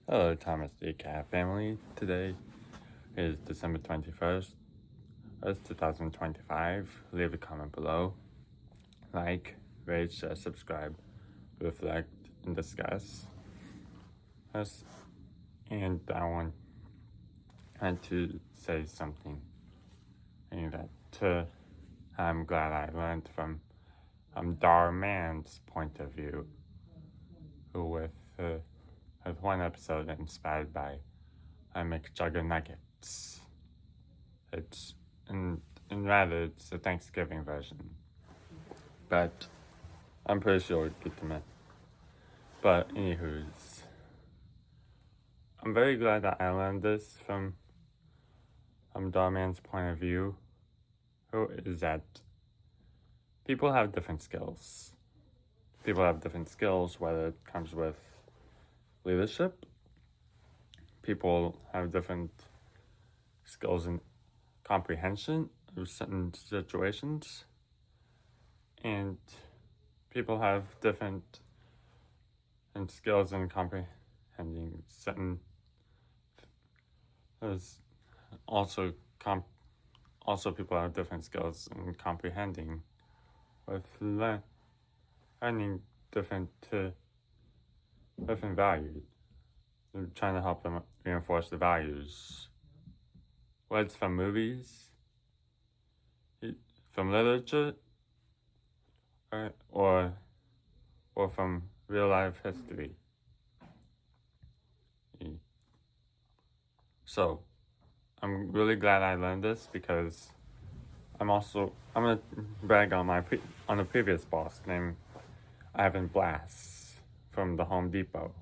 Hello, Thomas D. Cat family. Today is December 21st, 2025. Leave a comment below. Like, rate, share, subscribe, reflect, and discuss. Us. And I want to say something. And that I'm glad I learned from Dar Man's point of view, who with one episode inspired by McJuggernuggets. It's and rather it's a Thanksgiving version, but I'm pretty sure we'd get them in. But anywho's, I'm very glad that I learned this from Darman's point of view, who is that people have different skills. People have different skills, whether it comes with leadership. People have different skills in comprehension of certain situations, and people have different skills in comprehending certain. There's also people have different skills in comprehending, with learning different values. We're trying to help them reinforce the values. Whether it's from movies, from literature, or from real life history. So, I'm really glad I learned this because I'm gonna brag on on a previous boss named Ivan Blass from the Home Depot.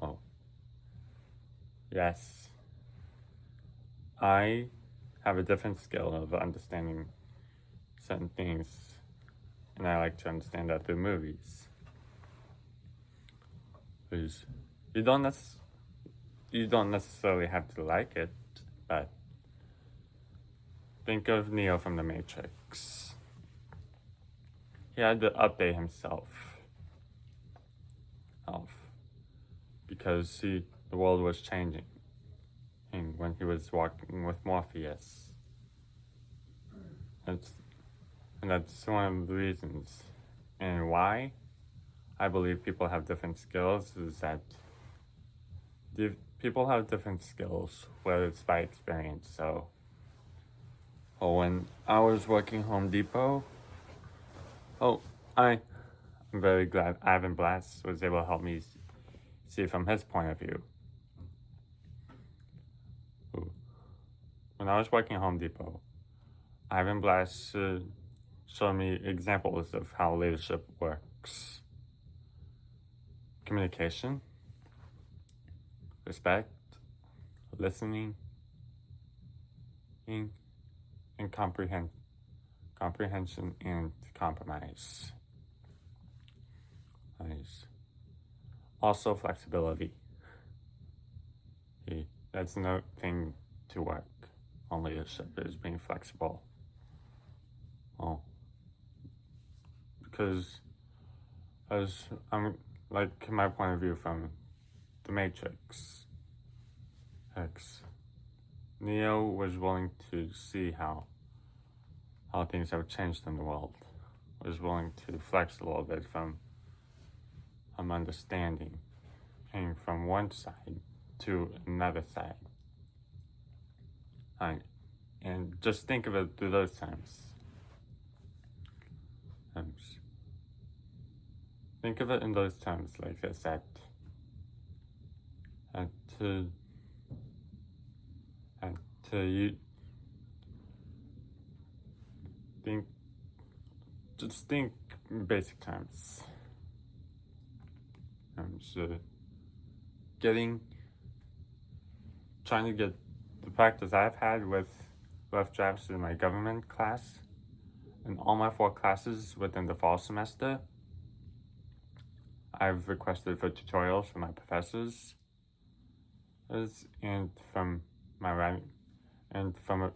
Oh, yes, I have a different skill of understanding certain things, and I like to understand that through movies. Because you don't necessarily have to like it, but think of Neo from The Matrix. He had to update himself because the world was changing, and when he was walking with Morpheus. That's one of the reasons. And why I believe people have different skills is that people have different skills, whether it's by experience. So, when I was working Home Depot, I'm very glad Ivan Blass was able to help me see from his point of view. When I was working Home Depot, Ivan Blass showed me examples of how leadership works. Communication, respect, listening, and comprehension and compromise. Also flexibility. That's another thing to work on leadership, is being flexible. Because as I'm like my point of view from The Matrix, Neo was willing to see how things have changed in the world. Was willing to flex a little bit from understanding, and from one side to another side. And just think of it through those times. Think of it in those terms, like I said. To you think in basic terms. So trying to get the practice I've had with rough drafts in my government class, in all my 4 classes within the fall semester. I've requested for tutorials from my professors, and from my writing, and from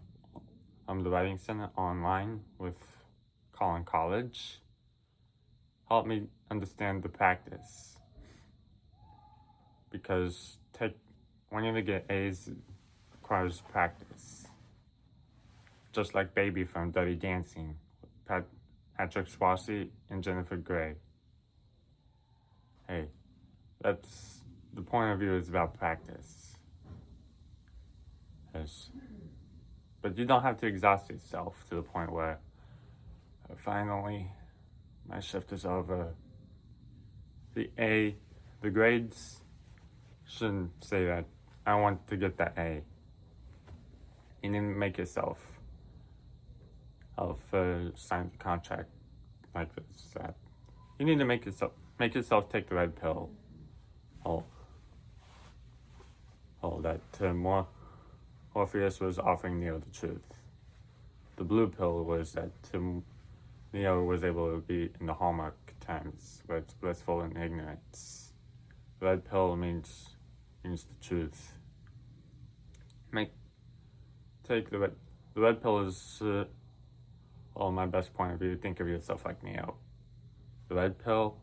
the Writing Center online with Collin College. Help me understand the practice, because wanting to get A's requires practice. Just like Baby from Dirty Dancing, Patrick Swayze and Jennifer Grey. Hey, that's the point of view is about practice. Yes. But you don't have to exhaust yourself to the point where finally my shift is over. The grades shouldn't say that I want to get that A. You need to make yourself sign the contract like this. That you need to make yourself take the red pill. That Morpheus was offering Neo the truth. The blue pill was that Neo was able to be in the Hallmark times, where it's blissful in ignorance. The red pill means the truth. Take the red pill is my best point of view. Think of yourself like Neo. The red pill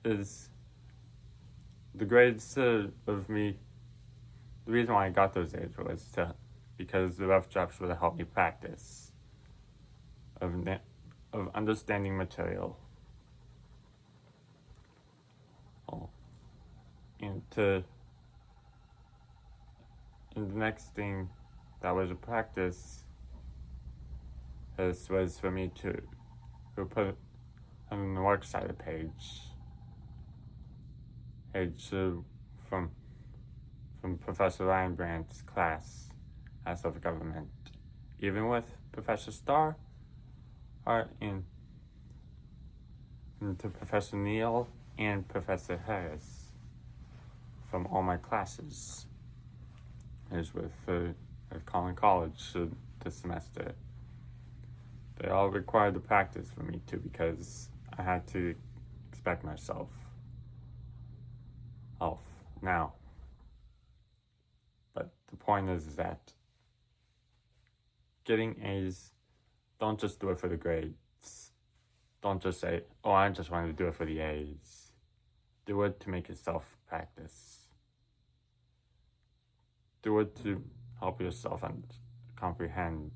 is the grades of me. The reason why I got those A's was because the rough drafts would have helped me practice of understanding material. And the next thing that was a practice was for me to put on the works cited page from Professor Ryan Brandt's class as of government, even with Professor Starr, and to Professor Neal and Professor Harris from all my classes. Is with Collin College this semester. They all required the practice for me too, because I had to expect myself off now. But the point is that getting A's, don't just do it for the grades. Don't just say, oh, I just wanted to do it for the A's. Do it to make yourself practice. Do it to help yourself and comprehend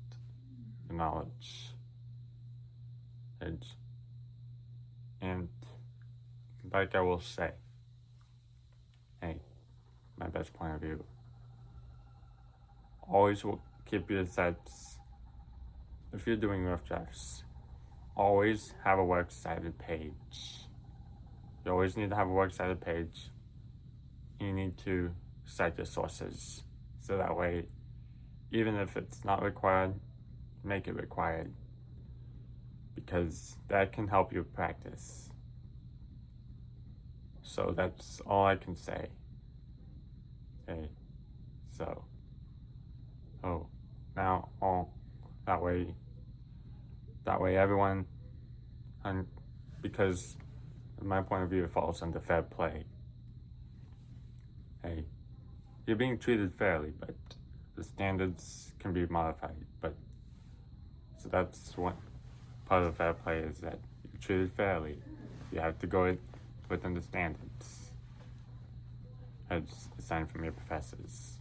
the knowledge. And like I will say, hey, my best point of view, always keep your sets. If you're doing rough drafts, always have a works cited page. You always need to have a works cited page. You need to cite your sources. So that way, even if it's not required, make it required. Because that can help you practice. So that's all I can say. Okay, so, that way everyone, and because in my point of view, it falls under fair play. Hey, you're being treated fairly, but the standards can be modified. So that's one part of fair play, is that you're treated fairly. You have to go within the standards as assigned from your professors.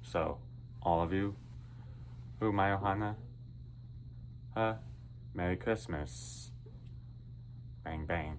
So, all of you, Umai Ohana, Merry Christmas. Bang bang.